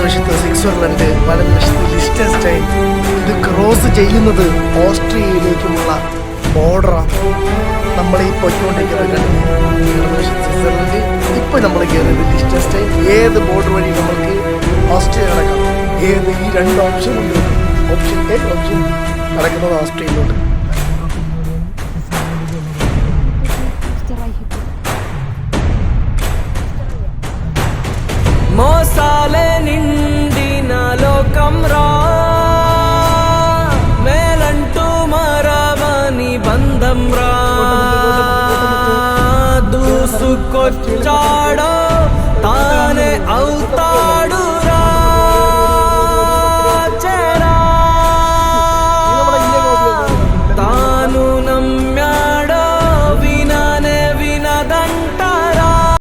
ഇടതുവശത്ത് സ്വിറ്റ്സർലൻഡ്, വലതുവശത്ത് ലിechtenstein. ഇത് ക്രോസ് ചെയ്യുന്നത് ഓസ്ട്രിയയിലേക്കുമുള്ള ബോർഡറാണ്. നമ്മൾ ഈ പൊയ്ക്കൊണ്ടിരിക്കുന്നത് ഇടതുവശത്ത് സ്വിറ്റ്സർലൻഡ്, ഇപ്പോൾ നമ്മൾ കയറുന്നത് ലിechtenstein. ഏത് ബോർഡർ വഴി നമുക്ക് ഓസ്ട്രിയ നടക്കാം? ഏത് ഈ രണ്ട് ഓപ്ഷൻ ഉണ്ട്. ഓപ്ഷൻ എ, ഓപ്ഷൻ നടക്കുന്നത് ഓസ്ട്രിയയിലോട്ട്. మోసాలే నిండిన లోకం రా, మేలంటూ మరవని బంధం రా, దూసుకొచ్చాడో